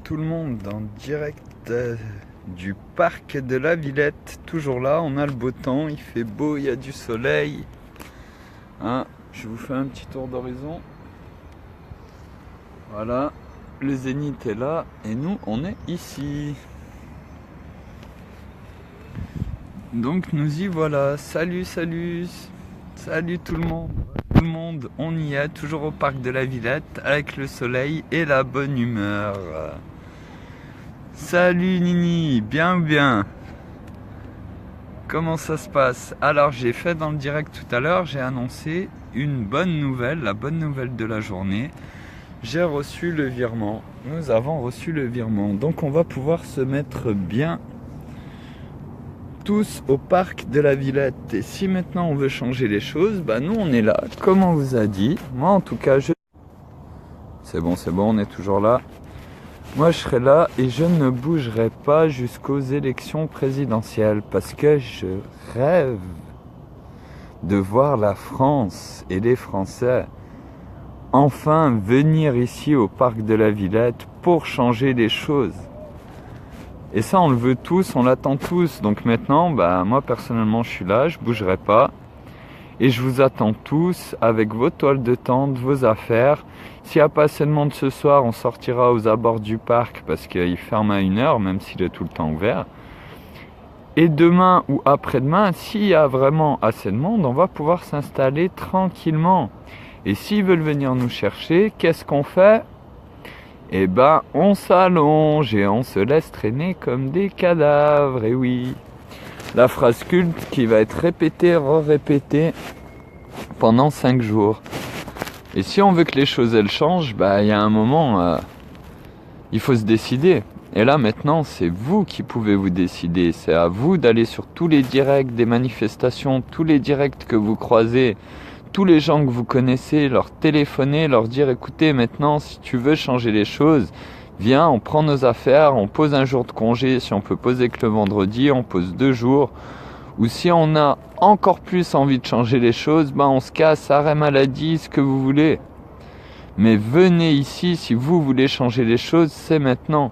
Tout le monde en direct du parc de la Villette, toujours là, on a le beau temps, il fait beau, il y a du soleil. Hein, je vous fais un petit tour d'horizon. Voilà, le zénith est là et nous on est ici. Donc nous y voilà, salut tout le monde. Tout le monde, on y est, toujours au parc de la Villette, avec le soleil et la bonne humeur. Salut Nini, bien. Comment ça se passe? Alors j'ai fait dans le direct tout à l'heure, j'ai annoncé une bonne nouvelle, la bonne nouvelle de la journée. J'ai reçu le virement, nous avons reçu le virement, donc on va pouvoir se mettre bien tous au parc de la Villette. Et si maintenant on veut changer les choses, bah nous on est là, comme on vous a dit. Moi en tout cas, c'est bon, on est toujours là. Moi je serai là et je ne bougerai pas jusqu'aux élections présidentielles parce que je rêve de voir la France et les Français enfin venir ici au parc de la Villette pour changer les choses. Et ça on le veut tous, on l'attend tous. Donc maintenant, bah, moi personnellement je suis là, je bougerai pas. Et je vous attends tous avec vos toiles de tente, vos affaires. S'il n'y a pas assez de monde ce soir, on sortira aux abords du parc parce qu'il ferme à 1h, même s'il est tout le temps ouvert. Et demain ou après-demain, s'il y a vraiment assez de monde, on va pouvoir s'installer tranquillement. Et s'ils veulent venir nous chercher, qu'est-ce qu'on fait? Eh ben, on s'allonge et on se laisse traîner comme des cadavres, et oui. La phrase culte qui va être répétée, répétée pendant 5 jours. Et si on veut que les choses elles changent, bah il y a un moment, il faut se décider. Et là maintenant, c'est vous qui pouvez vous décider. C'est à vous d'aller sur tous les directs des manifestations, tous les directs que vous croisez, tous les gens que vous connaissez, leur téléphoner, leur dire écoutez maintenant, si tu veux changer les choses, viens, on prend nos affaires, on pose un jour de congé. Si on peut poser que le vendredi, on pose 2 jours. Ou si on a encore plus envie de changer les choses, ben on se casse, arrêt maladie, ce que vous voulez. Mais venez ici, si vous voulez changer les choses, c'est maintenant.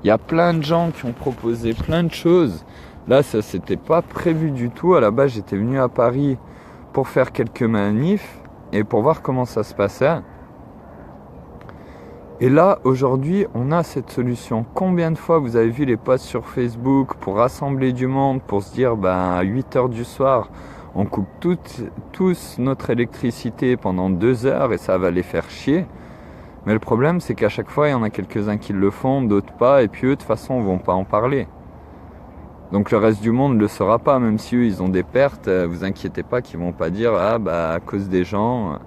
Il y a plein de gens qui ont proposé plein de choses. Là, ça s'était pas prévu du tout. À la base, j'étais venu à Paris pour faire quelques manifs et pour voir comment ça se passait. Et là, aujourd'hui, on a cette solution. Combien de fois vous avez vu les posts sur Facebook pour rassembler du monde, pour se dire, à 8h du soir, on coupe tous notre électricité pendant 2 heures et ça va les faire chier. Mais le problème, c'est qu'à chaque fois, il y en a quelques-uns qui le font, d'autres pas, et puis eux, de toute façon, vont pas en parler. Donc le reste du monde ne le saura pas, même si eux, ils ont des pertes, vous inquiétez pas qu'ils vont pas dire, à cause des gens...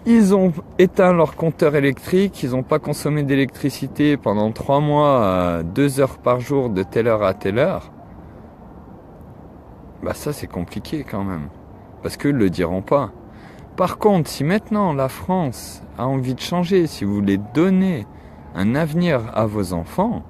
Ils ont éteint leur compteur électrique, ils n'ont pas consommé d'électricité pendant 3 mois, 2 heures par jour de telle heure à telle heure. Ça c'est compliqué quand même, parce qu'eux ne le diront pas. Par contre, si maintenant la France a envie de changer, si vous voulez donner un avenir à vos enfants,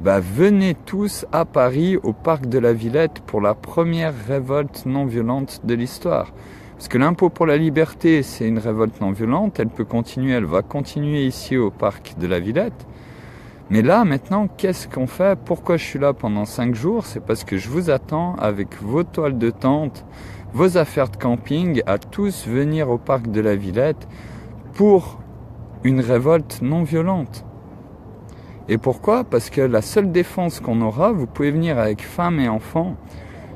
venez tous à Paris au parc de la Villette pour la première révolte non violente de l'histoire. Parce que l'impôt pour la liberté, c'est une révolte non violente, elle peut continuer, elle va continuer ici au parc de la Villette. Mais là, maintenant, qu'est-ce qu'on fait? Pourquoi je suis là pendant 5 jours? C'est parce que je vous attends avec vos toiles de tente, vos affaires de camping, à tous venir au parc de la Villette pour une révolte non violente. Et pourquoi? Parce que la seule défense qu'on aura, vous pouvez venir avec femmes et enfants.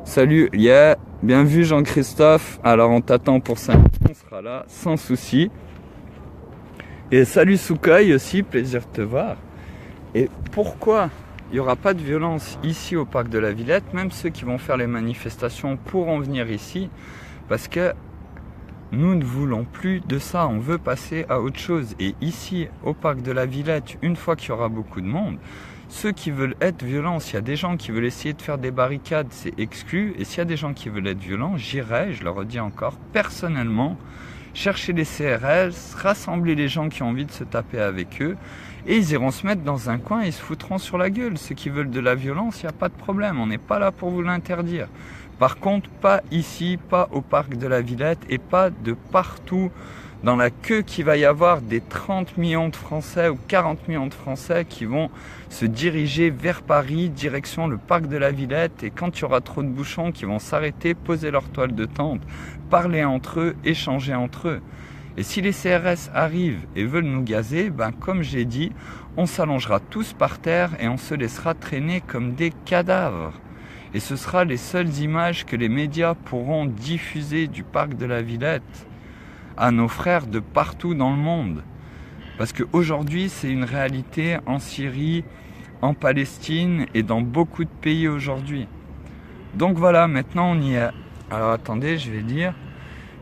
Salut, bien vu Jean-Christophe, alors on t'attend pour 5 minutes, on sera là sans souci. Et salut Soukaï aussi, plaisir de te voir. Et pourquoi il n'y aura pas de violence ici au parc de la Villette? Même ceux qui vont faire les manifestations pourront venir ici, parce que nous ne voulons plus de ça, on veut passer à autre chose. Et ici, au parc de la Villette, une fois qu'il y aura beaucoup de monde, ceux qui veulent être violents, s'il y a des gens qui veulent essayer de faire des barricades, c'est exclu. Et s'il y a des gens qui veulent être violents, j'irai, je le redis encore, personnellement, chercher les CRS, rassembler les gens qui ont envie de se taper avec eux, et ils iront se mettre dans un coin et ils se foutront sur la gueule. Ceux qui veulent de la violence, il n'y a pas de problème, on n'est pas là pour vous l'interdire. Par contre, pas ici, pas au parc de la Villette, et pas de partout dans la queue qu'il va y avoir des 30 millions de Français ou 40 millions de Français qui vont se diriger vers Paris, direction le parc de la Villette, et quand il y aura trop de bouchons, qui vont s'arrêter, poser leur toile de tente, parler entre eux, échanger entre eux. Et si les CRS arrivent et veulent nous gazer, ben comme j'ai dit, on s'allongera tous par terre et on se laissera traîner comme des cadavres. Et ce sera les seules images que les médias pourront diffuser du parc de la Villette à nos frères de partout dans le monde. Parce qu'aujourd'hui, c'est une réalité en Syrie, en Palestine et dans beaucoup de pays aujourd'hui. Donc voilà, maintenant on y est. Alors attendez, je vais dire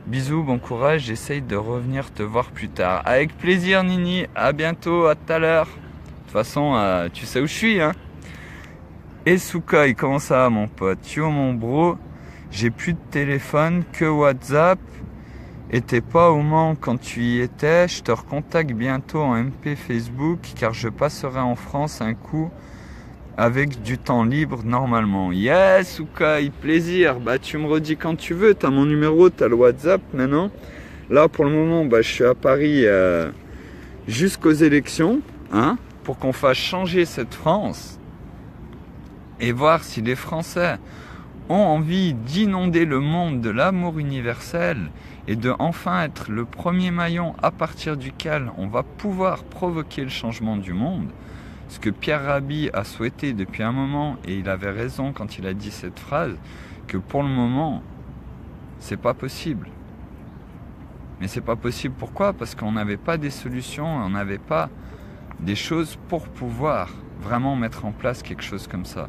bisous, bon courage, j'essaye de revenir te voir plus tard. Avec plaisir Nini, à bientôt, à tout à l'heure. De toute façon, tu sais où je suis, hein. Et Sukai, comment ça va mon pote? Yo mon bro, j'ai plus de téléphone, que WhatsApp. Et t'es pas au Mans quand tu y étais, je te recontacte bientôt en MP Facebook car je passerai en France un coup avec du temps libre normalement. Yes, Sukai, plaisir. Bah tu me redis quand tu veux, t'as mon numéro, t'as le WhatsApp maintenant. Là pour le moment, bah, je suis à Paris jusqu'aux élections, hein, pour qu'on fasse changer cette France et voir si les Français ont envie d'inonder le monde de l'amour universel et de enfin être le premier maillon à partir duquel on va pouvoir provoquer le changement du monde. Ce que Pierre Rabhi a souhaité depuis un moment, et il avait raison quand il a dit cette phrase, que pour le moment, c'est pas possible. Mais c'est pas possible pourquoi? Parce qu'on n'avait pas des solutions, on n'avait pas des choses pour pouvoir vraiment mettre en place quelque chose comme ça.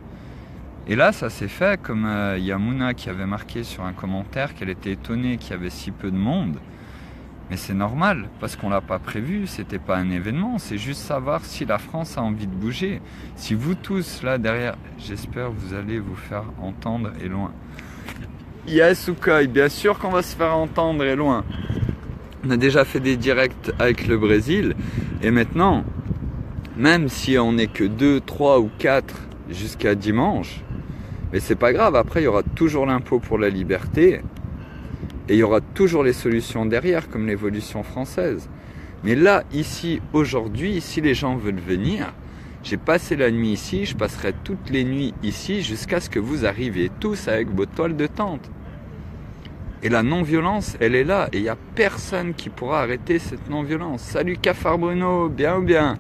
Et là, ça s'est fait, comme il y a Mouna qui avait marqué sur un commentaire qu'elle était étonnée qu'il y avait si peu de monde. Mais c'est normal, parce qu'on l'a pas prévu, c'était pas un événement, c'est juste savoir si la France a envie de bouger. Si vous tous, là derrière, j'espère que vous allez vous faire entendre et loin. Yes, Sukai, bien sûr qu'on va se faire entendre et loin. On a déjà fait des directs avec le Brésil, et maintenant, même si on n'est que 2, 3 ou 4 jusqu'à dimanche, mais c'est pas grave, après il y aura toujours l'impôt pour la liberté et il y aura toujours les solutions derrière comme l'évolution française. Mais là, ici, aujourd'hui, si les gens veulent venir, j'ai passé la nuit ici, je passerai toutes les nuits ici jusqu'à ce que vous arriviez tous avec vos toiles de tente. Et la non-violence, elle est là et il n'y a personne qui pourra arrêter cette non-violence. Salut Cafard Bruno, bien ou bien?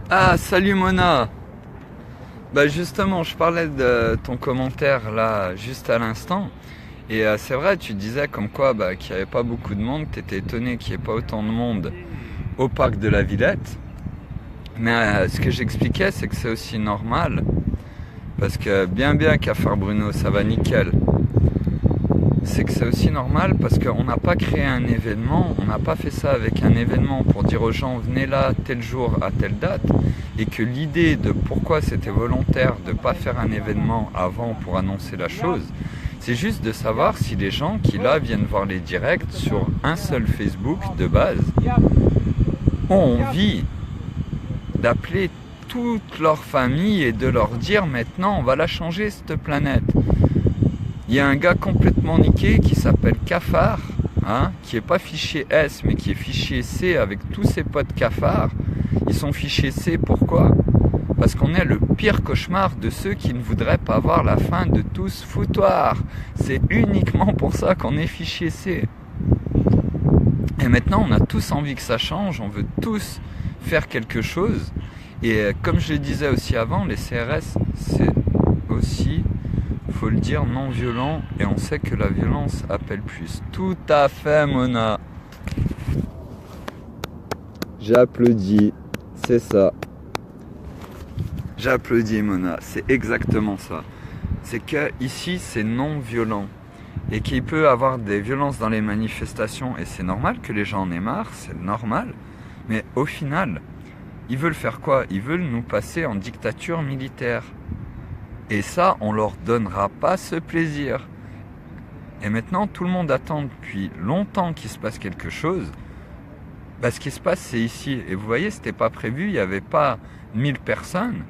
Ah, salut Mona. Bah justement, je parlais de ton commentaire là, juste à l'instant. Et c'est vrai, tu disais comme quoi qu'il n'y avait pas beaucoup de monde, tu étais étonné qu'il n'y ait pas autant de monde au parc de la Villette. Mais ce que j'expliquais, c'est que c'est aussi normal. Parce que bien Cafard Bruno, ça va nickel. C'est que c'est aussi normal parce qu'on n'a pas créé un événement, on n'a pas fait ça avec un événement pour dire aux gens venez là tel jour à telle date, et que l'idée de pourquoi c'était volontaire de ne pas faire un événement avant pour annoncer la chose, c'est juste de savoir si les gens qui là viennent voir les directs sur un seul Facebook de base ont envie d'appeler toute leur famille et de leur dire maintenant on va la changer cette planète. Il y a un gars complètement niqué qui s'appelle Cafard, hein, qui n'est pas fichier S, mais qui est fichier C avec tous ses potes cafards. Ils sont fichier C, pourquoi? Parce qu'on est le pire cauchemar de ceux qui ne voudraient pas voir la fin de tout ce foutoir. C'est uniquement pour ça qu'on est fichier C. Et maintenant, on a tous envie que ça change, on veut tous faire quelque chose. Et comme je le disais aussi avant, les CRS, c'est aussi... faut le dire, non violent, et on sait que la violence appelle plus. Tout à fait, Mona. J'applaudis, c'est ça. J'applaudis, Mona, c'est exactement ça. C'est que ici, c'est non violent, et qu'il peut avoir des violences dans les manifestations, et c'est normal que les gens en aient marre, c'est normal. Mais au final, ils veulent faire quoi? Ils veulent nous passer en dictature militaire. Et ça, on leur donnera pas ce plaisir. Et maintenant, tout le monde attend depuis longtemps qu'il se passe quelque chose. Bah, ce qui se passe, c'est ici. Et vous voyez, c'était pas prévu, il n'y avait pas 1000 personnes.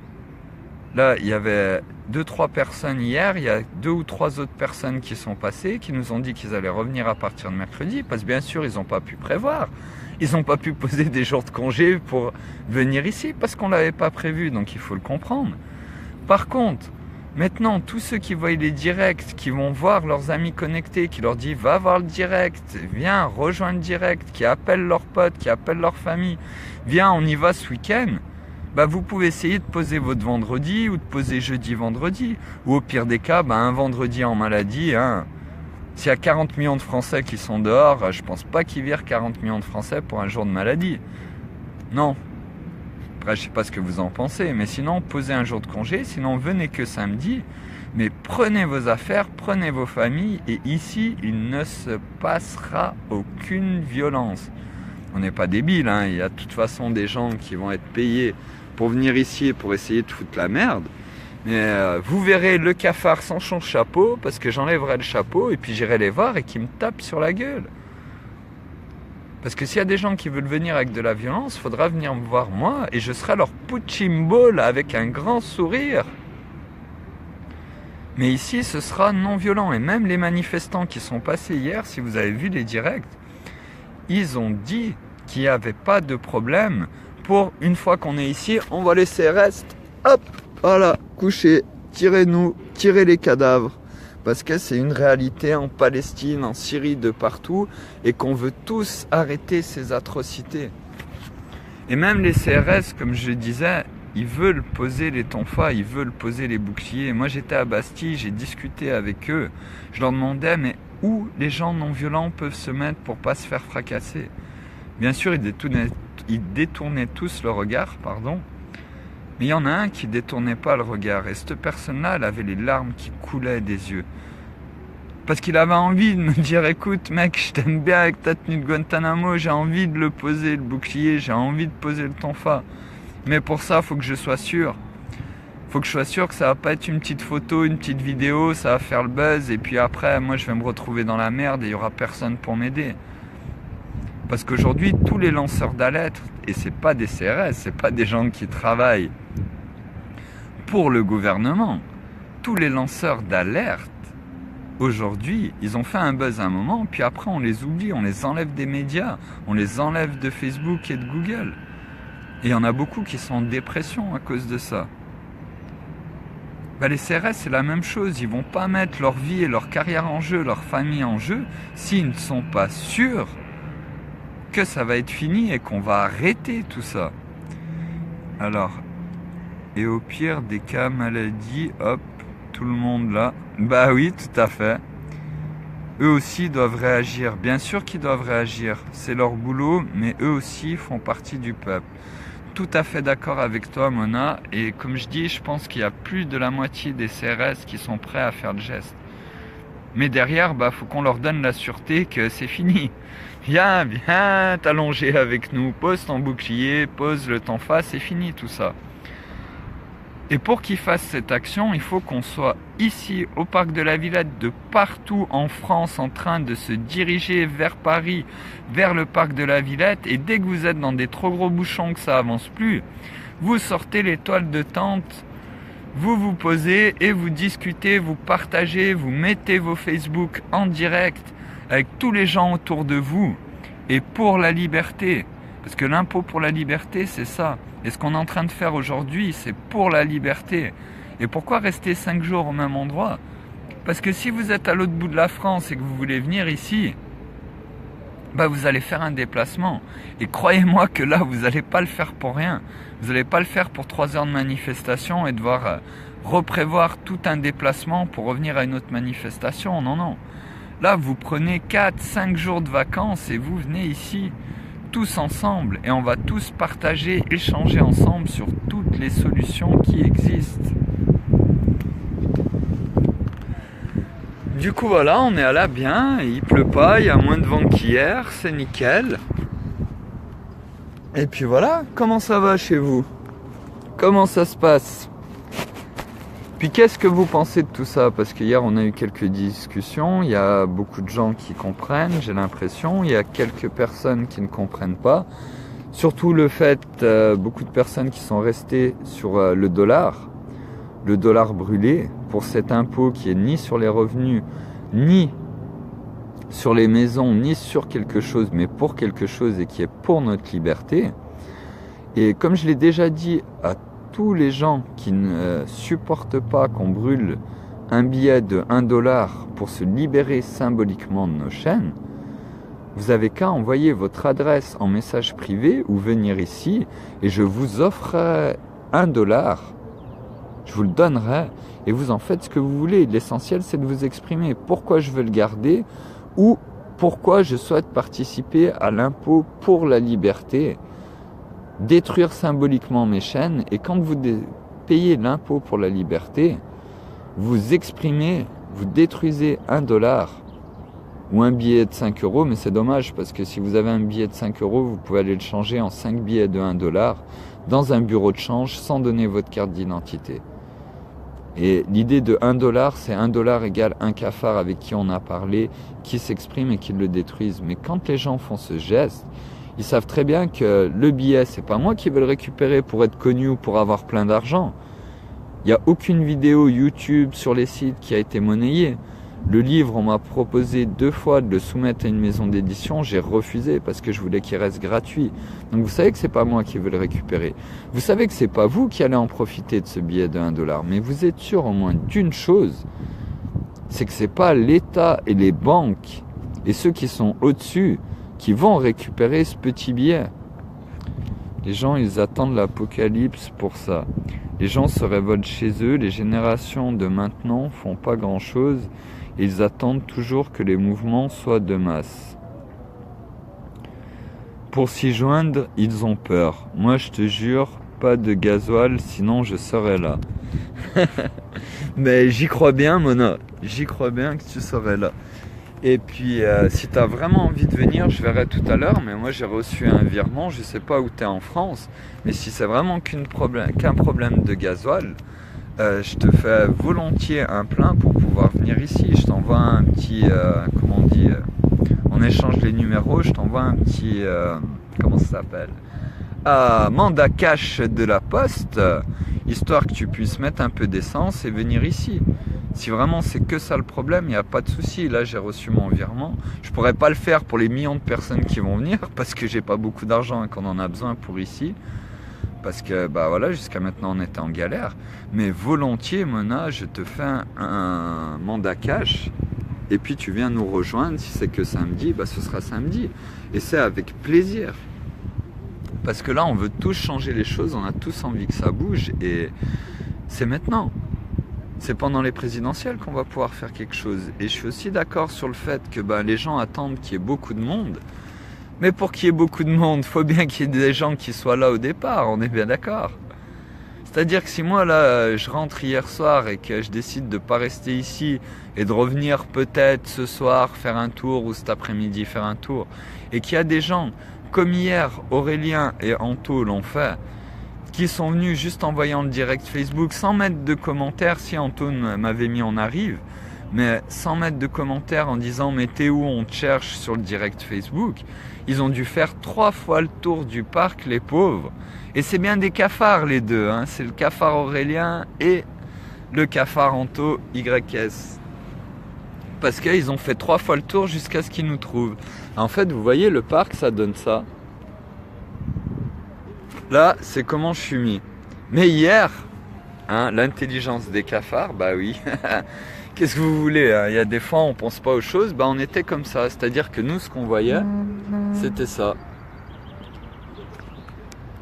Là, il y avait 2-3 personnes hier, il y a 2 ou 3 autres personnes qui sont passées, qui nous ont dit qu'ils allaient revenir à partir de mercredi, parce que bien sûr, ils n'ont pas pu prévoir. Ils n'ont pas pu poser des jours de congé pour venir ici, parce qu'on ne l'avait pas prévu, donc il faut le comprendre. Par contre, maintenant, tous ceux qui voient les directs, qui vont voir leurs amis connectés, qui leur disent « va voir le direct, viens, rejoins le direct », qui appellent leurs potes, qui appellent leur famille, « viens, on y va ce week-end », bah, vous pouvez essayer de poser votre vendredi ou de poser jeudi-vendredi. Ou au pire des cas, bah, un vendredi en maladie. Hein. S'il y a 40 millions de Français qui sont dehors, je pense pas qu'ils virent 40 millions de Français pour un jour de maladie. Non. Après, je sais pas ce que vous en pensez, mais sinon, posez un jour de congé. Sinon, venez que samedi. Mais prenez vos affaires, prenez vos familles. Et ici, il ne se passera aucune violence. On n'est pas débiles, hein. Il y a de toute façon des gens qui vont être payés pour venir ici et pour essayer de foutre la merde. Mais vous verrez le cafard sans son chapeau, parce que j'enlèverai le chapeau et puis j'irai les voir et qu'ils me tapent sur la gueule. Parce que s'il y a des gens qui veulent venir avec de la violence, il faudra venir me voir moi et je serai leur punching ball avec un grand sourire. Mais ici, ce sera non violent. Et même les manifestants qui sont passés hier, si vous avez vu les directs, ils ont dit qu'il n'y avait pas de problème. Pour une fois qu'on est ici, on va laisser reste. Hop, voilà, couchez, tirez-nous, tirez les cadavres. Parce que c'est une réalité en Palestine, en Syrie, de partout. Et qu'on veut tous arrêter ces atrocités. Et même les CRS, comme je disais, ils veulent poser les tonfas, ils veulent poser les boucliers. Moi j'étais à Bastille, j'ai discuté avec eux. Je leur demandais, mais où les gens non violents peuvent se mettre pour pas se faire fracasser? Bien sûr, ils détournaient tous le regard, pardon. Mais il y en a un qui détournait pas le regard. Et cette personne-là, elle avait les larmes qui coulaient des yeux. Parce qu'il avait envie de me dire, écoute mec, je t'aime bien avec ta tenue de Guantanamo, j'ai envie de le poser, le bouclier, j'ai envie de poser le tonfa. Mais pour ça, il faut que je sois sûr. Faut que je sois sûr que ça va pas être une petite photo, une petite vidéo, ça va faire le buzz. Et puis après, moi, je vais me retrouver dans la merde et il y aura personne pour m'aider. Parce qu'aujourd'hui, tous les lanceurs d'alerte, et c'est pas des CRS, c'est pas des gens qui travaillent pour le gouvernement. Tous les lanceurs d'alerte, aujourd'hui, ils ont fait un buzz à un moment, puis après on les oublie, on les enlève des médias, on les enlève de Facebook et de Google. Et il y en a beaucoup qui sont en dépression à cause de ça. Bah, les CRS, c'est la même chose, ils vont pas mettre leur vie et leur carrière en jeu, leur famille en jeu, s'ils ne sont pas sûrs que ça va être fini et qu'on va arrêter tout ça. Alors, et au pire des cas, maladie, hop, tout le monde là. Bah oui, tout à fait. Eux aussi doivent réagir. Bien sûr qu'ils doivent réagir. C'est leur boulot, mais eux aussi font partie du peuple. Tout à fait d'accord avec toi, Mona. Et comme je dis, je pense qu'il y a plus de la moitié des CRS qui sont prêts à faire le geste. Mais derrière, bah, faut qu'on leur donne la sûreté que c'est fini. Viens, viens t'allonger avec nous. Pose ton bouclier, pose le tonfa, c'est fini tout ça. Et pour qu'ils fassent cette action, il faut qu'on soit ici, au parc de la Villette, de partout en France, en train de se diriger vers Paris, vers le parc de la Villette. Et dès que vous êtes dans des trop gros bouchons que ça avance plus, vous sortez les toiles de tente, vous vous posez et vous discutez, vous partagez, vous mettez vos Facebook en direct avec tous les gens autour de vous. Et pour la liberté, parce que l'impôt pour la liberté, c'est ça. Et ce qu'on est en train de faire aujourd'hui, c'est pour la liberté. Et pourquoi rester 5 jours au même endroit? Parce que si vous êtes à l'autre bout de la France et que vous voulez venir ici, bah vous allez faire un déplacement. Et croyez-moi que là, vous n'allez pas le faire pour rien. Vous n'allez pas le faire pour 3 heures de manifestation et devoir reprévoir tout un déplacement pour revenir à une autre manifestation. Non, non. Là, vous prenez 4-5 jours de vacances et vous venez ici tous ensemble et on va tous partager, échanger ensemble sur toutes les solutions qui existent. Du coup voilà, on est à la bien, il pleut pas, il y a moins de vent qu'hier, c'est nickel. Et puis voilà, comment ça va chez vous? Comment ça se passe? Puis qu'est-ce que vous pensez de tout ça? Parce qu'hier on a eu quelques discussions, il y a beaucoup de gens qui comprennent, j'ai l'impression, il y a quelques personnes qui ne comprennent pas. Surtout le fait, beaucoup de personnes qui sont restées sur le dollar. le dollar brûlé pour cet impôt qui est ni sur les revenus, ni sur les maisons, ni sur quelque chose, mais pour quelque chose et qui est pour notre liberté. Et comme je l'ai déjà dit à tous les gens qui ne supportent pas qu'on brûle un billet de 1 dollar pour se libérer symboliquement de nos chaînes, vous avez qu'à envoyer votre adresse en message privé ou venir ici et je vous offrerai 1 dollar. Je vous le donnerai et vous en faites ce que vous voulez. L'essentiel, c'est de vous exprimer pourquoi je veux le garder ou pourquoi je souhaite participer à l'impôt pour la liberté, détruire symboliquement mes chaînes. Et quand vous payez l'impôt pour la liberté, vous exprimez, vous détruisez 1 dollar ou un billet de 5 euros, mais c'est dommage parce que si vous avez un billet de 5 euros, vous pouvez aller le changer en 5 billets de 1 dollar dans un bureau de change sans donner votre carte d'identité. Et l'idée de 1 dollar, c'est 1 dollar égale un cafard avec qui on a parlé, qui s'exprime et qui le détruise. Mais quand les gens font ce geste, ils savent très bien que le billet, c'est pas moi qui vais le récupérer pour être connu ou pour avoir plein d'argent. Il n'y a aucune vidéo YouTube sur les sites qui a été monnayée. Le livre, on m'a proposé 2 fois de le soumettre à une maison d'édition, j'ai refusé parce que je voulais qu'il reste gratuit. Donc vous savez que c'est pas moi qui veux le récupérer. Vous savez que c'est pas vous qui allez en profiter de ce billet de 1 dollar, mais vous êtes sûr au moins d'une chose, c'est que c'est pas l'État et les banques et ceux qui sont au-dessus qui vont récupérer ce petit billet. Les gens, ils attendent l'apocalypse pour ça. Les gens se révoltent chez eux, les générations de maintenant font pas grand-chose. Ils attendent toujours que les mouvements soient de masse. Pour s'y joindre, ils ont peur. Moi, je te jure, pas de gasoil, sinon je serais là. Mais j'y crois bien, Mona. J'y crois bien que tu serais là. Et puis, si tu as vraiment envie de venir, je verrai tout à l'heure. Mais moi, j'ai reçu un virement. Je ne sais pas où tu es en France. Mais si c'est vraiment qu'un problème de gasoil, je te fais volontiers un plein pour pouvoir venir ici. Je t'envoie un petit, comment on dit, on échange les numéros, je t'envoie un petit, comment ça s'appelle, mandat cash de la poste, histoire que tu puisses mettre un peu d'essence et venir ici. Si vraiment c'est que ça le problème, il n'y a pas de souci. Là, j'ai reçu mon virement. Je pourrais pas le faire pour les millions de personnes qui vont venir parce que j'ai pas beaucoup d'argent et qu'on en a besoin pour ici. Parce que bah voilà, jusqu'à maintenant on était en galère. Mais volontiers, Mona, je te fais un mandat cash. Et puis tu viens nous rejoindre. Si c'est que samedi, bah ce sera samedi. Et c'est avec plaisir. Parce que là, on veut tous changer les choses. On a tous envie que ça bouge. Et c'est maintenant. C'est pendant les présidentielles qu'on va pouvoir faire quelque chose. Et je suis aussi d'accord sur le fait que bah, les gens attendent qu'il y ait beaucoup de monde. Mais pour qu'il y ait beaucoup de monde, il faut bien qu'il y ait des gens qui soient là au départ, on est bien d'accord. C'est-à-dire que si moi là, je rentre hier soir et que je décide de ne pas rester ici et de revenir peut-être ce soir faire un tour ou cet après-midi faire un tour, et qu'il y a des gens, comme hier, Aurélien et Anto l'ont fait, qui sont venus juste en voyant le direct Facebook sans mettre de commentaires, si Anto m'avait mis on arrive, mais sans mettre de commentaires en disant mais t'es où, on te cherche sur le direct Facebook. Ils ont dû faire 3 fois le tour du parc, les pauvres. Et c'est bien des cafards les deux, hein. C'est le cafard Aurélien et le cafard Anto YS. Parce qu'ils ont fait 3 fois le tour jusqu'à ce qu'ils nous trouvent. En fait, vous voyez, le parc, ça donne ça. Là, c'est comment je suis mis. Mais hier, hein, l'intelligence des cafards, bah oui. Qu'est-ce que vous voulez, hein, il y a des fois on pense pas aux choses, bah on était comme ça, c'est-à-dire que nous ce qu'on voyait, c'était ça.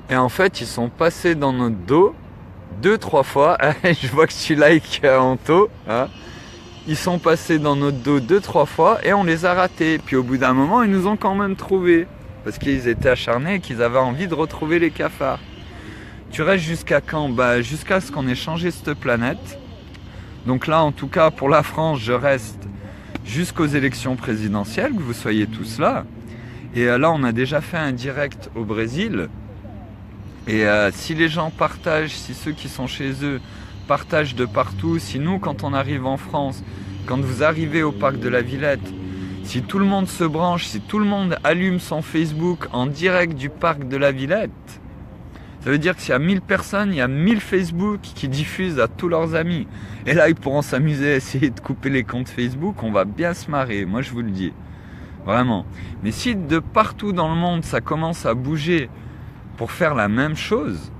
Et en fait ils sont passés dans notre dos 2-3 fois, je vois que tu likes Anto, hein. Ils sont passés dans notre dos 2-3 fois et on les a ratés, puis au bout d'un moment ils nous ont quand même trouvés, parce qu'ils étaient acharnés et qu'ils avaient envie de retrouver les cafards. Tu restes jusqu'à quand? Bah jusqu'à ce qu'on ait changé cette planète. Donc là, en tout cas, pour la France, je reste jusqu'aux élections présidentielles, que vous soyez tous là. Et là, on a déjà fait un direct au Brésil. Et si les gens partagent, si ceux qui sont chez eux partagent de partout, si nous, quand on arrive en France, quand vous arrivez au parc de la Villette, si tout le monde se branche, si tout le monde allume son Facebook en direct du parc de la Villette, Ça veut dire que s'il y a 1000 personnes, il y a 1000 Facebook qui diffusent à tous leurs amis. Et là, ils pourront s'amuser à essayer de couper les comptes Facebook. On va bien se marrer, moi je vous le dis. Vraiment. Mais si de partout dans le monde, ça commence à bouger pour faire la même chose,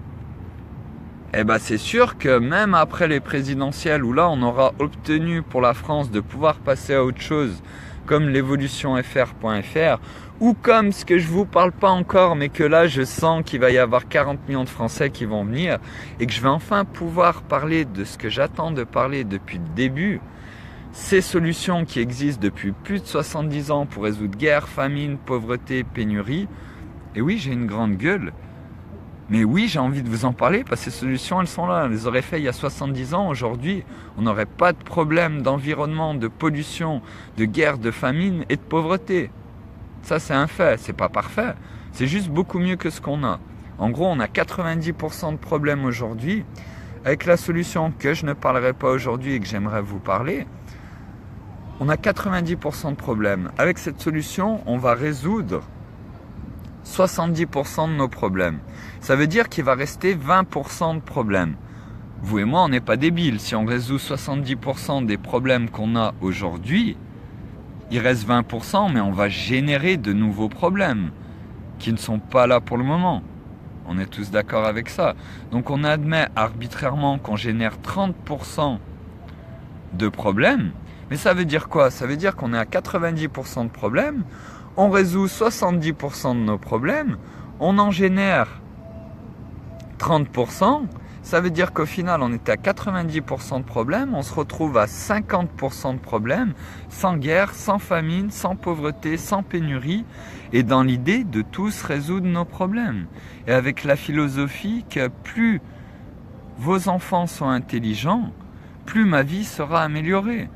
eh ben c'est sûr que même après les présidentielles, où là on aura obtenu pour la France de pouvoir passer à autre chose, comme l'évolutionfr.fr, ou comme ce que je vous parle pas encore, mais que là je sens qu'il va y avoir 40 millions de Français qui vont venir, et que je vais enfin pouvoir parler de ce que j'attends de parler depuis le début, ces solutions qui existent depuis plus de 70 ans pour résoudre guerre, famine, pauvreté, pénurie. Et oui, j'ai une grande gueule, mais oui, j'ai envie de vous en parler parce que ces solutions, elles sont là. On les aurait fait il y a 70 ans. Aujourd'hui, on n'aurait pas de problème d'environnement, de pollution, de guerre, de famine et de pauvreté. Ça, c'est un fait. C'est pas parfait. C'est juste beaucoup mieux que ce qu'on a. En gros, on a 90% de problèmes aujourd'hui. Avec la solution que je ne parlerai pas aujourd'hui et que j'aimerais vous parler, on a 90% de problèmes. Avec cette solution, on va résoudre 70% de nos problèmes. Ça veut dire qu'il va rester 20% de problèmes. Vous et moi, on n'est pas débiles. Si on résout 70% des problèmes qu'on a aujourd'hui, il reste 20%, mais on va générer de nouveaux problèmes qui ne sont pas là pour le moment. On est tous d'accord avec ça. Donc on admet arbitrairement qu'on génère 30% de problèmes. Mais ça veut dire quoi? Ça veut dire qu'on est à 90% de problèmes, on résout 70% de nos problèmes, on en génère 30%, ça veut dire qu'au final on était à 90% de problèmes, on se retrouve à 50% de problèmes, sans guerre, sans famine, sans pauvreté, sans pénurie, et dans l'idée de tous résoudre nos problèmes. Et avec la philosophie que plus vos enfants sont intelligents, plus ma vie sera améliorée.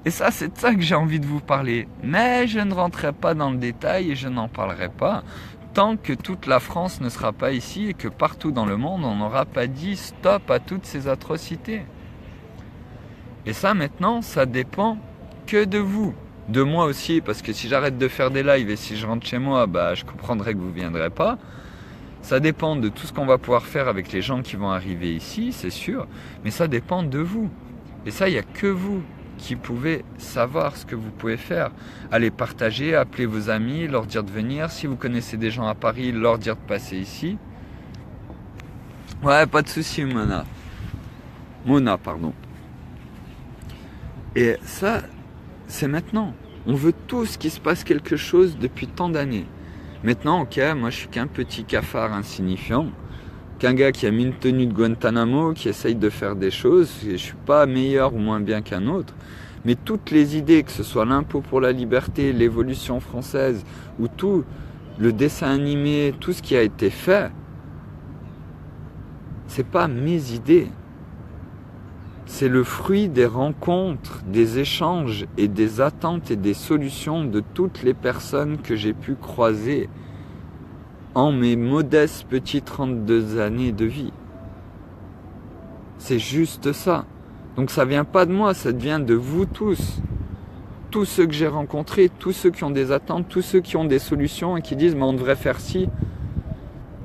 Et ça, c'est de ça que j'ai envie de vous parler. Mais je ne rentrerai pas dans le détail et je n'en parlerai pas tant que toute la France ne sera pas ici et que partout dans le monde, on n'aura pas dit stop à toutes ces atrocités. Et ça, maintenant, ça dépend que de vous. De moi aussi, parce que si j'arrête de faire des lives et si je rentre chez moi, bah, je comprendrai que vous ne viendrez pas. Ça dépend de tout ce qu'on va pouvoir faire avec les gens qui vont arriver ici, c'est sûr. Mais ça dépend de vous. Et ça, il n'y a que vous qui pouvez savoir ce que vous pouvez faire. Allez partager, appeler vos amis, leur dire de venir. Si vous connaissez des gens à Paris, leur dire de passer ici. Ouais, pas de souci, Mona, pardon. Et ça, c'est maintenant. On veut tous qu'il se passe quelque chose depuis tant d'années. Maintenant, ok, moi je suis qu'un petit cafard insignifiant, qu'un gars qui a mis une tenue de Guantanamo, qui essaye de faire des choses, et je suis pas meilleur ou moins bien qu'un autre, mais toutes les idées, que ce soit l'impôt pour la liberté, l'évolution française, ou tout le dessin animé, tout ce qui a été fait, c'est pas mes idées. C'est le fruit des rencontres, des échanges et des attentes et des solutions de toutes les personnes que j'ai pu croiser en mes modestes petits 32 années de vie. C'est juste ça. Donc ça vient pas de moi, ça vient de vous tous. Tous ceux que j'ai rencontrés, tous ceux qui ont des attentes, tous ceux qui ont des solutions et qui disent « mais on devrait faire ci ».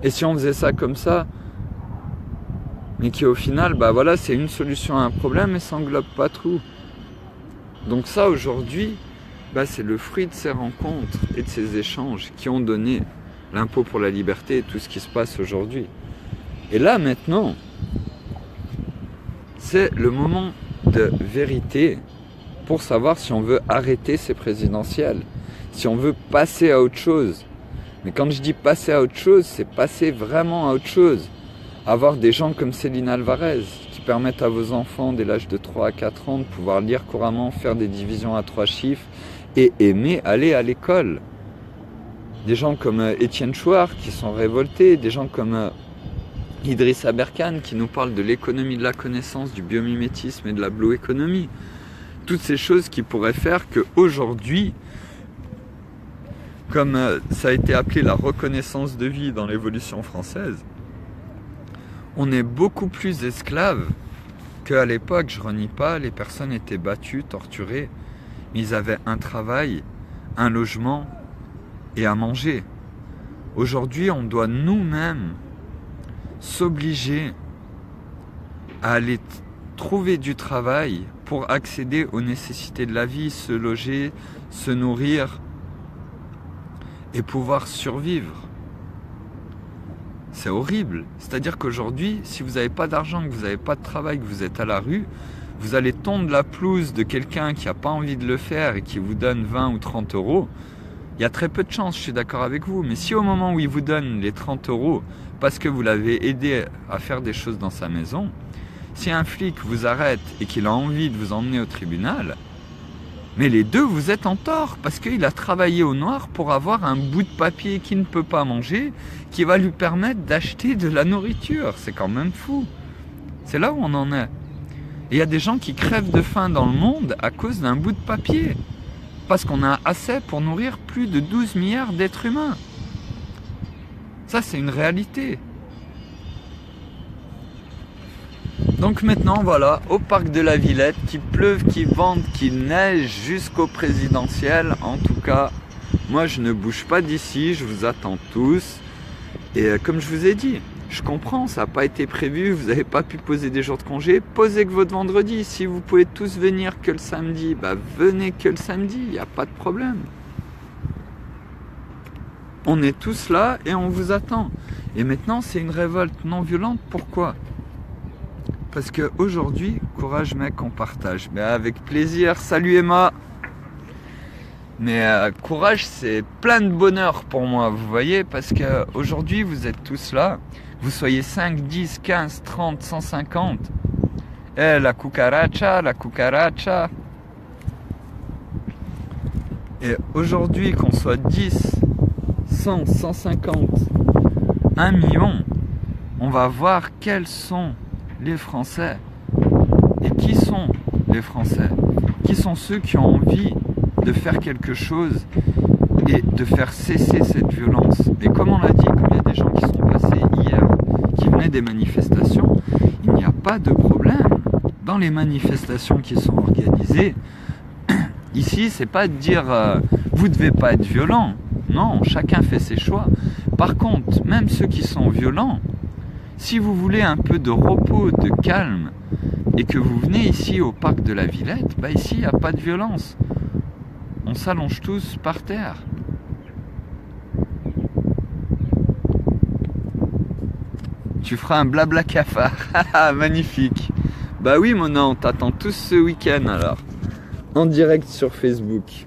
Et si on faisait ça comme ça, mais qui au final, bah voilà, c'est une solution à un problème et ça englobe pas tout. Donc ça aujourd'hui, bah c'est le fruit de ces rencontres et de ces échanges qui ont donné l'impôt pour la liberté et tout ce qui se passe aujourd'hui. Et là maintenant, c'est le moment de vérité pour savoir si on veut arrêter ces présidentielles, si on veut passer à autre chose. Mais quand je dis passer à autre chose, c'est passer vraiment à autre chose. Avoir des gens comme Céline Alvarez qui permettent à vos enfants dès l'âge de 3 à 4 ans de pouvoir lire couramment, faire des divisions à 3 chiffres et aimer aller à l'école. Des gens comme Étienne Chouard qui sont révoltés, des gens comme Idriss Aberkane qui nous parlent de l'économie de la connaissance, du biomimétisme et de la blue economy. Toutes ces choses qui pourraient faire qu'aujourd'hui, comme ça a été appelé la reconnaissance de vie dans l'évolution française, on est beaucoup plus esclaves qu'à l'époque. Je renie pas, les personnes étaient battues, torturées, mais ils avaient un travail, un logement et à manger. Aujourd'hui, on doit nous-mêmes s'obliger à aller trouver du travail pour accéder aux nécessités de la vie, se loger, se nourrir et pouvoir survivre. C'est horrible. C'est-à-dire qu'aujourd'hui, si vous n'avez pas d'argent, que vous n'avez pas de travail, que vous êtes à la rue, vous allez tondre la pelouse de quelqu'un qui n'a pas envie de le faire et qui vous donne 20 ou 30 euros. Il y a très peu de chance, je suis d'accord avec vous. Mais si au moment où il vous donne les 30 euros, parce que vous l'avez aidé à faire des choses dans sa maison, si un flic vous arrête et qu'il a envie de vous emmener au tribunal, mais les deux, vous êtes en tort, parce qu'il a travaillé au noir pour avoir un bout de papier qu'il ne peut pas manger, qui va lui permettre d'acheter de la nourriture. C'est quand même fou. C'est là où on en est. Et il y a des gens qui crèvent de faim dans le monde à cause d'un bout de papier, parce qu'on a assez pour nourrir plus de 12 milliards d'êtres humains. Ça, c'est une réalité. Donc maintenant, voilà, au parc de la Villette, qu'il pleuve, qu'il vente, qu'il neige jusqu'au présidentiel. En tout cas, moi, je ne bouge pas d'ici, je vous attends tous. Et comme je vous ai dit, je comprends, ça n'a pas été prévu, vous n'avez pas pu poser des jours de congé, posez que votre vendredi. Si vous pouvez tous venir que le samedi, bah venez que le samedi, il n'y a pas de problème. On est tous là et on vous attend. Et maintenant, c'est une révolte non violente, pourquoi ? Parce qu'aujourd'hui, courage mec, on partage. Mais avec plaisir, salut Emma. Mais courage, c'est plein de bonheur pour moi, vous voyez, parce qu'aujourd'hui, vous êtes tous là. Vous soyez 5, 10, 15, 30, 150. Eh, la cucaracha, la cucaracha. Et aujourd'hui, qu'on soit 10, 100, 150, 1 million, on va voir quels sont les Français. Et qui sont les Français? Qui sont ceux qui ont envie de faire quelque chose et de faire cesser cette violence? Et comme on l'a dit, comme il y a des gens qui sont passés hier, qui venaient des manifestations, il n'y a pas de problème. Dans les manifestations qui sont organisées, ici, c'est pas de dire vous devez pas être violent. Non, chacun fait ses choix. Par contre, même ceux qui sont violents, si vous voulez un peu de repos, de calme, et que vous venez ici au parc de la Villette, bah ici, il n'y a pas de violence. On s'allonge tous par terre. Tu feras un blabla cafard. Magnifique. Bah oui, mon an, on t'attend tous ce week-end alors. En direct sur Facebook.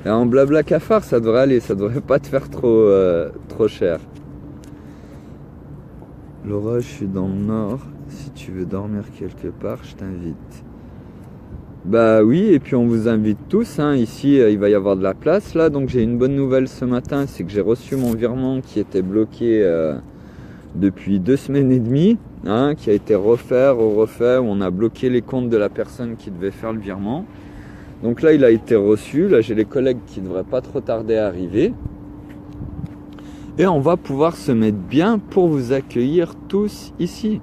Et en blabla cafard, ça devrait aller, ça devrait pas te faire trop cher. Laura, je suis dans le nord. Si tu veux dormir quelque part, je t'invite. Bah oui, et puis on vous invite tous. Hein. Ici, il va y avoir de la place là. Donc j'ai une bonne nouvelle ce matin, c'est que j'ai reçu mon virement qui était bloqué depuis 2 semaines et demie, hein, qui a été refait, où on a bloqué les comptes de la personne qui devait faire le virement. Donc là, il a été reçu. Là, j'ai les collègues qui devraient pas trop tarder à arriver. Et on va pouvoir se mettre bien pour vous accueillir tous ici.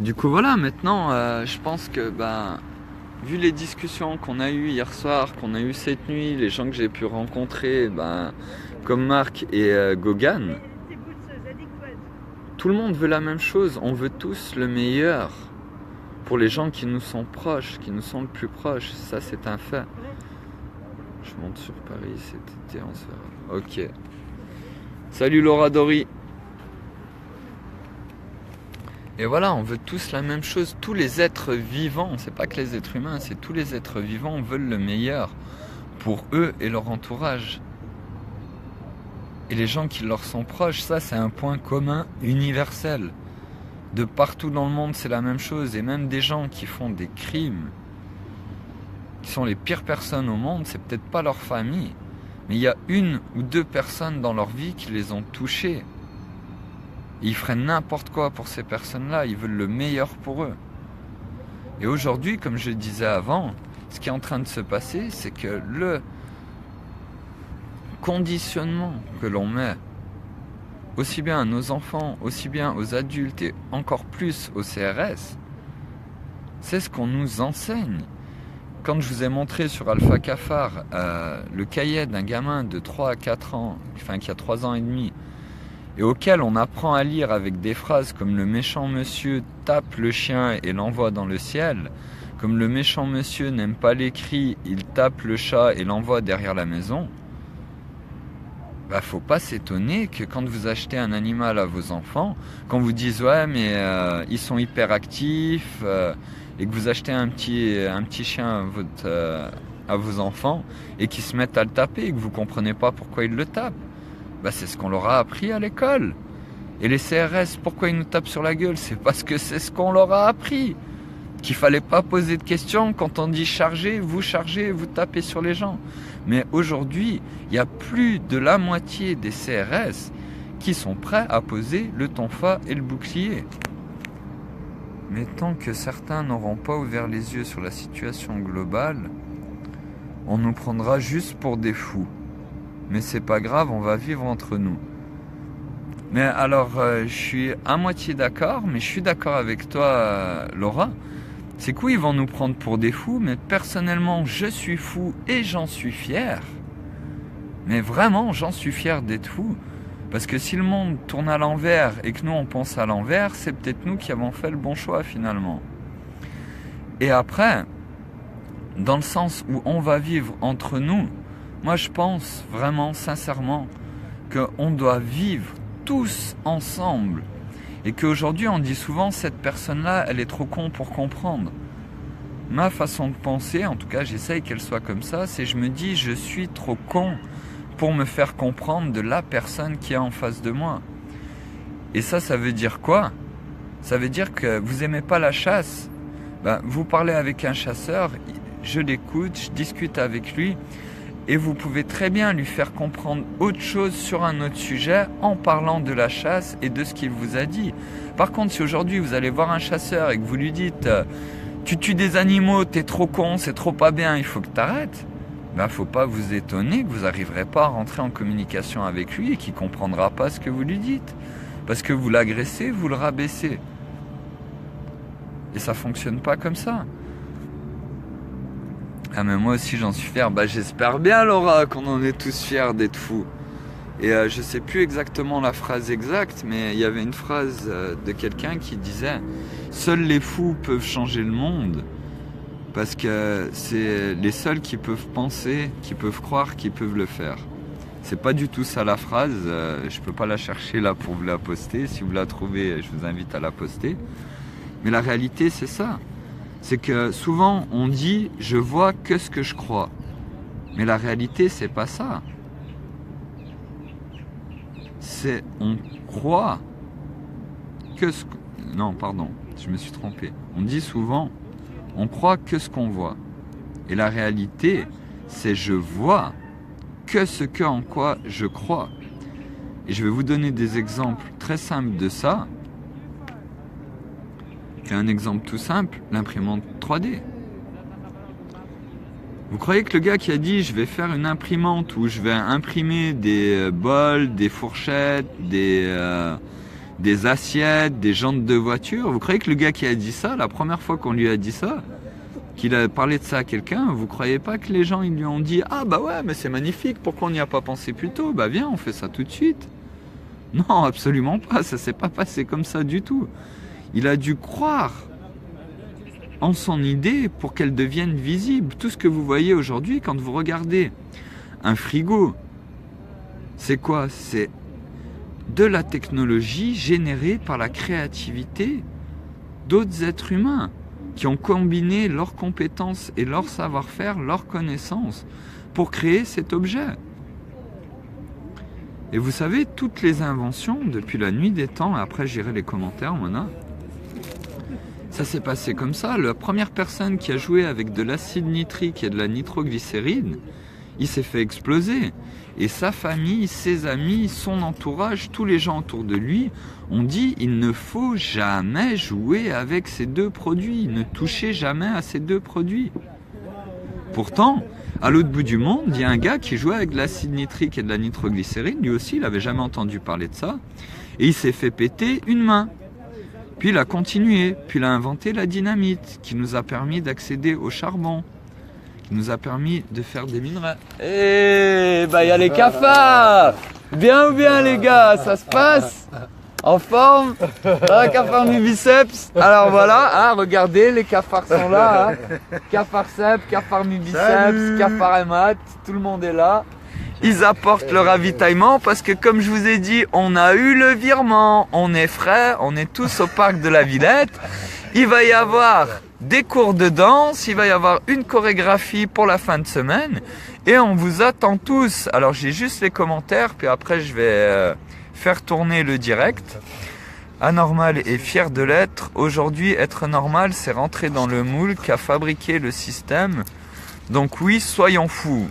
Du coup, voilà, maintenant, je pense que, vu les discussions qu'on a eues hier soir, qu'on a eues cette nuit, les gens que j'ai pu rencontrer, comme Marc et Gogan, tout le monde veut la même chose. On veut tous le meilleur pour les gens qui nous sont proches, qui nous sont le plus proches. Ça, c'est un fait. Je monte sur Paris cet été, on se verra. Ok. Salut Laura Dory. Et voilà, on veut tous la même chose. Tous les êtres vivants, c'est pas que les êtres humains, c'est tous les êtres vivants veulent le meilleur pour eux et leur entourage. Et les gens qui leur sont proches, ça c'est un point commun universel. De partout dans le monde, c'est la même chose. Et même des gens qui font des crimes, qui sont les pires personnes au monde, c'est peut-être pas leur famille, mais il y a 1 ou 2 personnes dans leur vie qui les ont touchés. Et ils feraient n'importe quoi pour ces personnes-là, ils veulent le meilleur pour eux. Et aujourd'hui, comme je le disais avant, ce qui est en train de se passer, c'est que le conditionnement que l'on met, aussi bien à nos enfants, aussi bien aux adultes et encore plus aux CRS, c'est ce qu'on nous enseigne. quand je vous ai montré sur Alpha Cafard le cahier d'un gamin de 3 à 4 ans, enfin qui a 3 ans et demi, et auquel on apprend à lire avec des phrases comme le méchant monsieur tape le chien et l'envoie dans le ciel, comme le méchant monsieur n'aime pas les cris, il tape le chat et l'envoie derrière la maison, bah faut pas s'étonner que quand vous achetez un animal à vos enfants, quand vous dites ouais mais ils sont hyper actifs, et que vous achetez un petit chien à vos enfants et qu'ils se mettent à le taper et que vous comprenez pas pourquoi ils le tapent. Bah c'est ce qu'on leur a appris à l'école. Et les CRS, pourquoi ils nous tapent sur la gueule? C'est parce que c'est ce qu'on leur a appris. Qu'il fallait pas poser de questions quand on dit chargez, vous tapez sur les gens. Mais aujourd'hui, il y a plus de la moitié des CRS qui sont prêts à poser le tonfa et le bouclier. Mais tant que certains n'auront pas ouvert les yeux sur la situation globale, on nous prendra juste pour des fous. Mais c'est pas grave, on va vivre entre nous. Mais alors, je suis à moitié d'accord, mais je suis d'accord avec toi, Laura. C'est que oui, ils vont nous prendre pour des fous, mais personnellement, je suis fou et j'en suis fier. Mais vraiment, j'en suis fier d'être fou. Parce que si le monde tourne à l'envers et que nous, on pense à l'envers, c'est peut-être nous qui avons fait le bon choix, finalement. Et après, dans le sens où on va vivre entre nous, moi, je pense vraiment, sincèrement, qu'on doit vivre tous ensemble. Et qu'aujourd'hui, on dit souvent, cette personne-là, elle est trop con pour comprendre. Ma façon de penser, en tout cas, j'essaye qu'elle soit comme ça, c'est je me dis, je suis trop con pour me faire comprendre de la personne qui est en face de moi. Et ça veut dire quoi? Ça veut dire que vous aimez pas la chasse. Ben, vous parlez avec un chasseur, je l'écoute, je discute avec lui, et vous pouvez très bien lui faire comprendre autre chose sur un autre sujet en parlant de la chasse et de ce qu'il vous a dit. Par contre, si aujourd'hui vous allez voir un chasseur et que vous lui dites tu tues des animaux, t'es trop con, c'est trop pas bien, il faut que t'arrêtes, ben faut pas vous étonner que vous n'arriverez pas à rentrer en communication avec lui et qu'il comprendra pas ce que vous lui dites. Parce que vous l'agressez, vous le rabaissez. Et ça fonctionne pas comme ça. Ah mais moi aussi j'en suis fier, bah j'espère bien Laura qu'on en est tous fiers d'être fous. Et je sais plus exactement la phrase exacte, mais il y avait une phrase de quelqu'un qui disait « Seuls les fous peuvent changer le monde » parce que c'est les seuls qui peuvent penser, qui peuvent croire, qui peuvent le faire. C'est pas du tout ça la phrase, je peux pas la chercher là pour vous la poster, si vous la trouvez je vous invite à la poster. Mais la réalité c'est ça. C'est que souvent on dit « je vois que ce que je crois ». Mais la réalité, c'est pas ça. C'est on croit que ce... Non, pardon, je me suis trompé. On dit souvent « on croit que ce qu'on voit ». Et la réalité, c'est « je vois que ce que en quoi je crois ». Et je vais vous donner des exemples très simples de ça. Un exemple tout simple, l'imprimante 3D. Vous croyez que le gars qui a dit je vais faire une imprimante où je vais imprimer des bols, des fourchettes, des assiettes, des jantes de voiture, vous croyez que le gars qui a dit ça, la première fois qu'on lui a dit ça, qu'il a parlé de ça à quelqu'un, vous croyez pas que les gens ils lui ont dit ah bah ouais mais c'est magnifique, pourquoi on n'y a pas pensé plus tôt, bah viens on fait ça tout de suite. Non, absolument pas, ça s'est pas passé comme ça du tout. Il a dû croire en son idée pour qu'elle devienne visible. Tout ce que vous voyez aujourd'hui, quand vous regardez un frigo, c'est quoi? C'est de la technologie générée par la créativité d'autres êtres humains qui ont combiné leurs compétences et leur savoir-faire, leurs connaissances pour créer cet objet. Et vous savez, toutes les inventions, depuis la nuit des temps, et après j'irai les commentaires maintenant, ça s'est passé comme ça. La première personne qui a joué avec de l'acide nitrique et de la nitroglycérine, il s'est fait exploser. Et sa famille, ses amis, son entourage, tous les gens autour de lui ont dit il ne faut jamais jouer avec ces deux produits, ne touchez jamais à ces deux produits. Pourtant, à l'autre bout du monde, il y a un gars qui jouait avec de l'acide nitrique et de la nitroglycérine, lui aussi, il n'avait jamais entendu parler de ça, et il s'est fait péter une main. Puis il a continué, puis il a inventé la dynamite qui nous a permis d'accéder au charbon. qui nous a permis de faire des minerais. Et bah il y a les cafards. Bien ou bien les gars, ça se passe? En forme? Ah, cafard mi biceps. Alors voilà, hein, regardez, les cafards sont là. Hein. Cafard cep, cafard mi biceps, cafard hémat, tout le monde est là. Ils apportent le ravitaillement parce que comme je vous ai dit, on a eu le virement. On est frais, on est tous au parc de la Villette. Il va y avoir des cours de danse, il va y avoir une chorégraphie pour la fin de semaine. Et on vous attend tous. Alors j'ai juste les commentaires, puis après je vais faire tourner le direct. Anormal et fier de l'être. Aujourd'hui, être normal, c'est rentrer dans le moule qu'a fabriqué le système. Donc oui, soyons fous.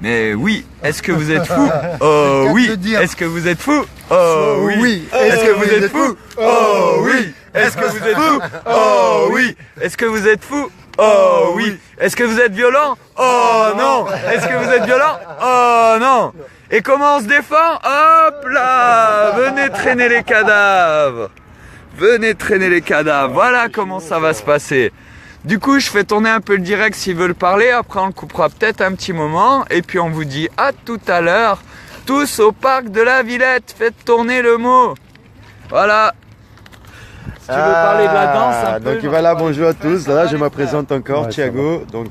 Mais oui, est-ce que vous êtes fous? Oh oui. Est-ce que vous êtes fous? Oh oui. Est-ce que vous êtes fous? Oh oui. Est-ce que vous êtes fous? Oh oui. Est-ce que vous êtes fous? Oh oui. Est-ce que vous êtes violent? Oh non. Est-ce que vous êtes violent? Oh non. Et comment on se défend? Hop là! Venez traîner les cadavres! Venez traîner les cadavres! Voilà comment ça va se passer. Du coup, je fais tourner un peu le direct s'ils veulent parler. Après, on le coupera peut-être un petit moment. Et puis, on vous dit à tout à l'heure. Tous au parc de la Villette. Faites tourner le mot. Voilà. Si tu veux parler de la danse un peu. Donc voilà, bonjour à tous. Là, je me présente encore, Thiago. Donc,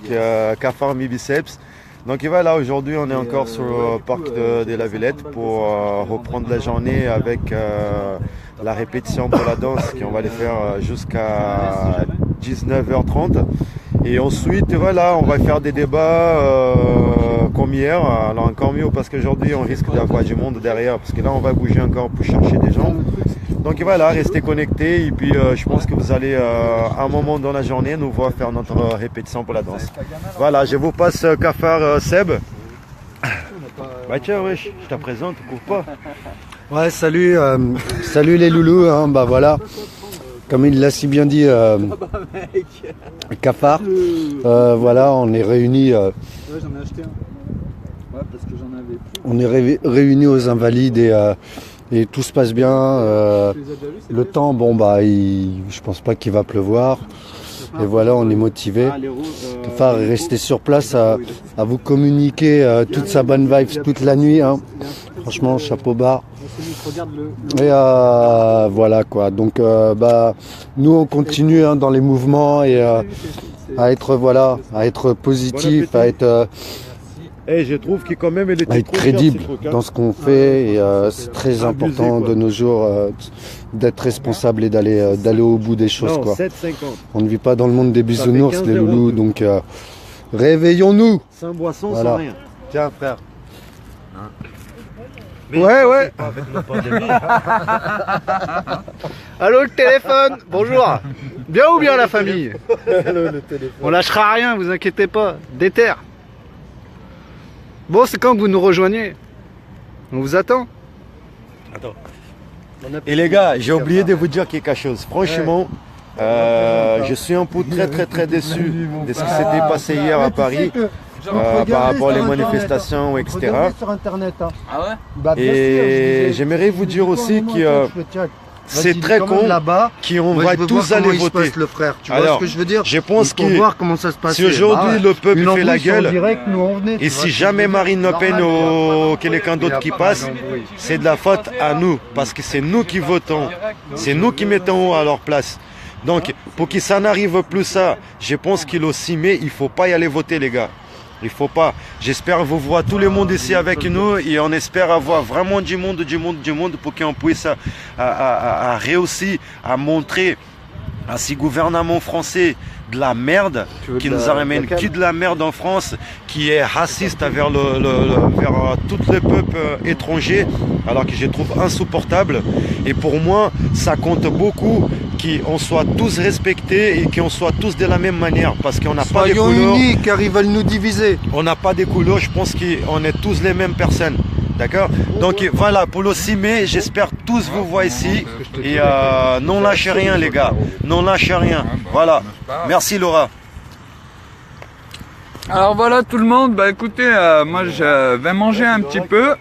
cafard mi biceps. Donc voilà, aujourd'hui on est encore sur le parc de la Villette pour reprendre la journée avec la répétition pour la danse qu'on va les faire jusqu'à 19h30. Et ensuite voilà, on va faire des débats comme hier. Alors encore mieux parce qu'aujourd'hui on risque d'avoir du monde derrière parce que là on va bouger encore pour chercher des gens. Donc voilà, restez connectés et puis je pense que vous allez à un moment dans la journée nous voir faire notre répétition pour la danse. Voilà, je vous passe cafard Seb. Bah tiens, wesh, je te présente, cours pas. Ouais, salut, salut les loulous, hein, bah voilà, comme il l'a si bien dit, cafard, voilà, on est réunis, Ouais, j'en ai acheté un. Ouais, parce que j'en avais plus. on est réunis aux Invalides et tout se passe bien. Le temps, bon bah, je pense pas qu'il va pleuvoir. Et voilà, on est motivé. Cafard est resté sur place à vous communiquer toute sa bonne vibe toute la nuit. Hein. Franchement, chapeau bas. Et voilà quoi. Donc bah, nous on continue hein, dans les mouvements et à être positif, à être je trouve qu'il quand même à être crédible dans ce qu'on fait et c'est très important de nos jours d'être responsable et d'aller au bout des choses. Non, quoi. 7,50. On ne vit pas dans le monde des bisounours, les loulous, donc réveillons-nous. Sans boisson, Voilà. sans rien. Tiens frère. Ouais. Allô le téléphone, bonjour. Bien ou bien la famille? On lâchera rien, vous inquiétez pas. Déter. Bon, c'est quand que vous nous rejoignez? On vous attend. Et les gars, j'ai oublié de vous dire quelque chose. Franchement, je suis un peu très déçu de ce qui s'était passé hier à Paris par rapport aux manifestations, etc. Sur internet. Hein. Ah ouais? Bah, bien Et sûr, j'aimerais vous dire aussi que c'est très con là-bas. qu'on va tous aller voter. Le frère, tu vois Alors, ce que je veux dire? je pense Il faut voir comment ça se passe. si aujourd'hui le peuple fait la gueule, et et si jamais Marine Le Pen ou quelqu'un d'autre qui passe, c'est de la faute à nous, parce que c'est nous qui votons, c'est nous qui mettons à leur place. Donc, pour que ça n'arrive plus ça, je pense qu'il aussi, mais il faut pas y aller voter les gars. Il faut pas. J'espère vous voir tout le monde ici avec nous et on espère avoir vraiment du monde pour qu'on puisse réussir à montrer à ces gouvernements français de la merde qui nous ramène que de la merde en France, qui est raciste vers tous les peuples étrangers, alors que je trouve insupportable. Et pour moi, ça compte beaucoup qu'on soit tous respectés et qu'on soit tous de la même manière, parce qu'on n'a pas de couleurs. unis car ils veulent nous diviser. On n'a pas de couleurs, je pense qu'on est tous les mêmes personnes. D'accord? Donc voilà, pour le 6 mai, j'espère tous vous voir ici. Et non lâchez rien les gars. Non lâchez rien. Voilà. Merci Laura. Alors voilà tout le monde, bah écoutez, moi je vais manger un petit peu.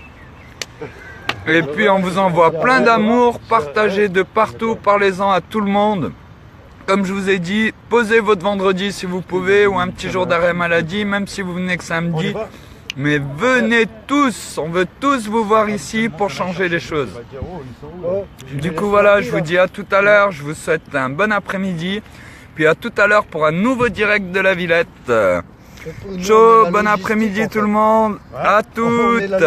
Et puis on vous envoie plein d'amour, partagez de partout, parlez-en à tout le monde. comme je vous ai dit, posez votre vendredi si vous pouvez, ou un petit jour d'arrêt maladie, même si vous venez que samedi. Mais venez tous, on veut tous vous voir ici pour changer les choses. Du coup voilà, je vous dis à tout à l'heure, je vous souhaite un bon après-midi. Puis à tout à l'heure pour un nouveau direct de la Villette. Ciao, bon après-midi tout le monde, à toutes.